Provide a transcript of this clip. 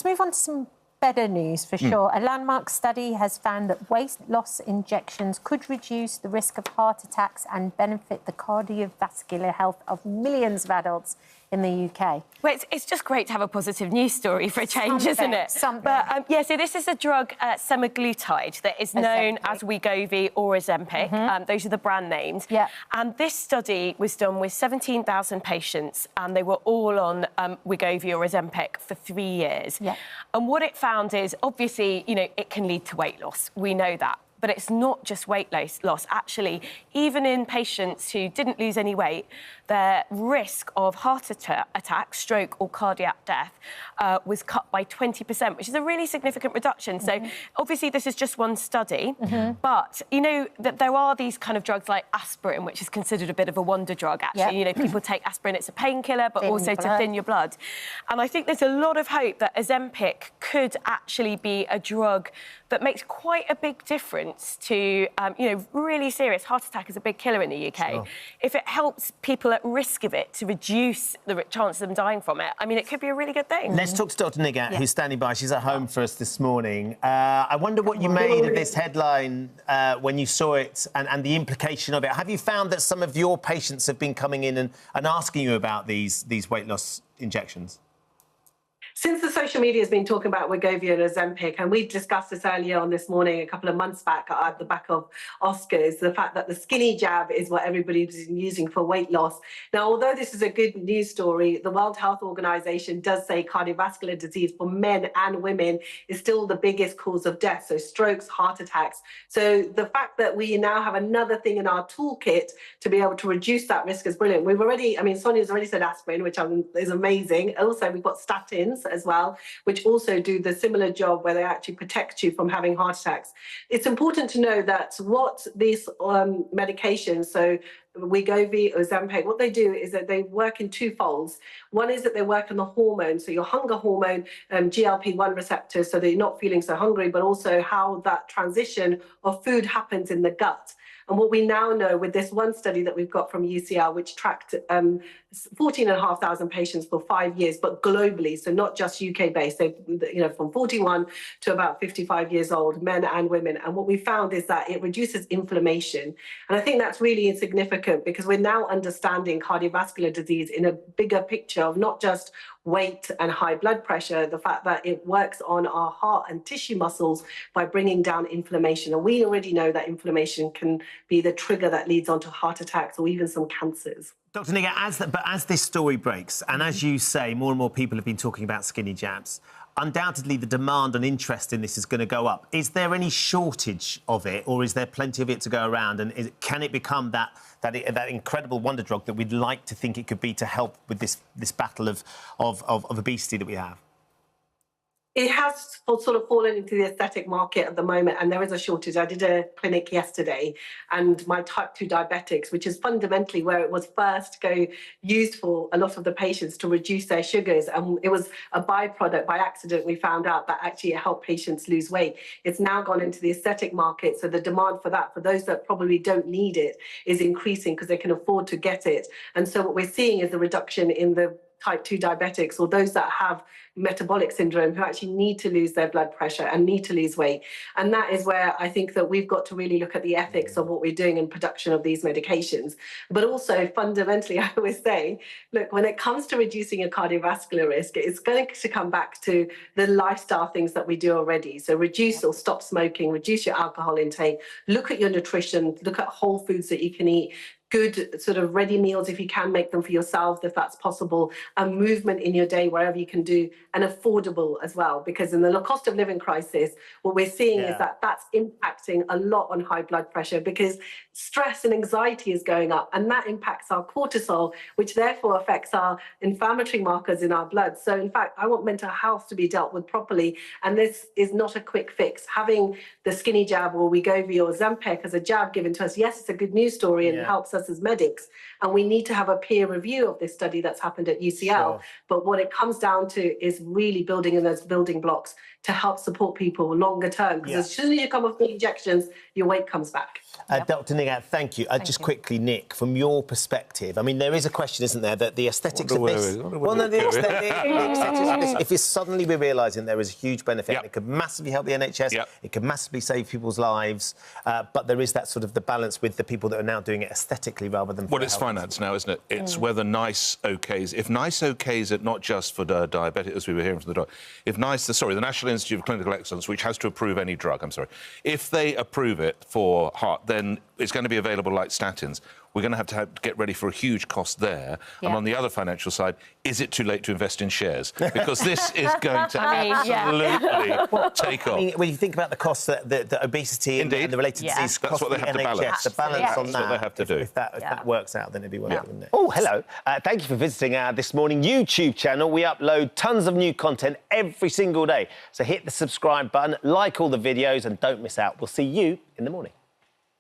move on to some better news for sure. A landmark study has found that weight loss injections could reduce the risk of heart attacks and benefit the cardiovascular health of millions of adults in the UK. Well, it's just great to have a positive news story for a change, isn't it? Something. But, yeah, so this is a drug, semaglutide, that is known as Wegovy or Ozempic. Those are the brand names. Yeah. And this study was done with 17,000 patients, and they were all on Wegovy or Ozempic for 3 years. Yeah. And what it found is, obviously, you know, it can lead to weight loss. We know that. But it's not just weight loss. Actually, even in patients who didn't lose any weight, their risk of heart attack, stroke or cardiac death was cut by 20%, which is a really significant reduction. So obviously this is just one study, but, you know, that there are these kind of drugs like aspirin, which is considered a bit of a wonder drug, actually. Yep. You know, people take aspirin, it's a painkiller, but also to thin your blood. And I think there's a lot of hope that Ozempic could actually be a drug that makes quite a big difference to, you know, really serious heart attack is a big killer in the UK. Sure. If it helps people at risk of it to reduce the chance of them dying from it, I mean, it could be a really good thing. Let's talk to Dr. Nigat, who's standing by. She's at home for us this morning. I wonder what you made of this headline when you saw it and the implication of it. Have you found that some of your patients have been coming in and asking you about these weight loss injections? Since the social media has been talking about Wegovy and Ozempic, and we discussed this earlier on this morning, a couple of months back at the back of Oscars, the fact that the skinny jab is what everybody's using for weight loss. Now, although this is a good news story, the World Health Organization does say cardiovascular disease for men and women is still the biggest cause of death, so strokes, heart attacks. So the fact that we now have another thing in our toolkit to be able to reduce that risk is brilliant. We've already, I mean, Sonia's already said aspirin, which is amazing. Also, we've got statins as well, which also do the similar job where they actually protect you from having heart attacks. It's important to know that what these medications, so Wegovy, Ozempic, what they do is that they work in two folds. One is that they work on the hormone, so your hunger hormone, GLP-1 receptors, so that you're not feeling so hungry, but also how that transition of food happens in the gut. And what we now know with this one study that we've got from UCL, which tracked 14,500 patients for 5 years, but globally, so not just UK-based, they, you know, from 41 to about 55 years old, men and women. And what we found is that it reduces inflammation. And I think that's really insignificant because we're now understanding cardiovascular disease in a bigger picture of not just weight and high blood pressure, the fact that it works on our heart and tissue muscles by bringing down inflammation. And we already know that inflammation can be the trigger that leads on to heart attacks or even some cancers. Dr. Nigat, as this story breaks, and as you say, more and more people have been talking about skinny jabs, undoubtedly the demand and interest in this is going to go up. Is there any shortage of it, or is there plenty of it to go around? And can it become that incredible wonder drug that we'd like to think it could be to help with this battle of obesity that we have? It has sort of fallen into the aesthetic market at the moment, and there is a shortage. I did a clinic yesterday, and my type 2 diabetics, which is fundamentally where it was first used for a lot of the patients to reduce their sugars, and it was a byproduct. By accident, we found out that actually it helped patients lose weight. It's now gone into the aesthetic market, so the demand for that, for those that probably don't need it, is increasing because they can afford to get it. And so what we're seeing is the reduction in the type 2 diabetics, or those that have metabolic syndrome, who actually need to lose their blood pressure and need to lose weight. And that is where I think that we've got to really look at the ethics of what we're doing in production of these medications. But also, fundamentally, I always say, look, when it comes to reducing your cardiovascular risk, it's going to come back to the lifestyle things that we do already. So reduce or stop smoking, reduce your alcohol intake, look at your nutrition, look at whole foods that you can eat, good sort of ready meals if you can make them for yourself, if that's possible, and movement in your day wherever you can do, and affordable as well. Because in the cost of living crisis, what we're seeing is that that's impacting a lot on high blood pressure, because stress and anxiety is going up, and that impacts our cortisol, which therefore affects our inflammatory markers in our blood. So in fact, I want mental health to be dealt with properly, and this is not a quick fix. Having the skinny jab or Wegovy or Ozempic as a jab given to us, yes, it's a good news story and it helps us as medics, and we need to have a peer review of this study that's happened at UCL. But what it comes down to is really building in those building blocks to help support people longer term, because as soon as you come off the injections, your weight comes back. Dr. Nigat, coming out. Thank you. Just quickly, Nick, from your perspective, I mean, there is a question, isn't there, that the aesthetics of this... Well, no, the aesthetics of this, if suddenly we're realising there is a huge benefit, and it could massively help the NHS, it could massively save people's lives, but there is that sort of the balance with the people that are now doing it aesthetically rather than... Well, it's finance now, isn't it? It's whether NICE okays... If NICE okays it, not just for diabetics, as we were hearing from the doctor, if NICE, the National Institute of Clinical Excellence, which has to approve any drug, if they approve it for heart, then it's going to be available like statins. We're going to have to get ready for a huge cost there. And on the other financial side, is it too late to invest in shares? Because this is going to absolutely take off. I mean, when you think about the costs that the obesity and the related disease that's what they have to balance. The balance on that, what they have to do. If that works out, then it'd be worth it, wouldn't it? Oh, hello. Thank you for visiting our This Morning YouTube channel. We upload tons of new content every single day. So hit the subscribe button, like all the videos, and don't miss out. We'll see you in the morning.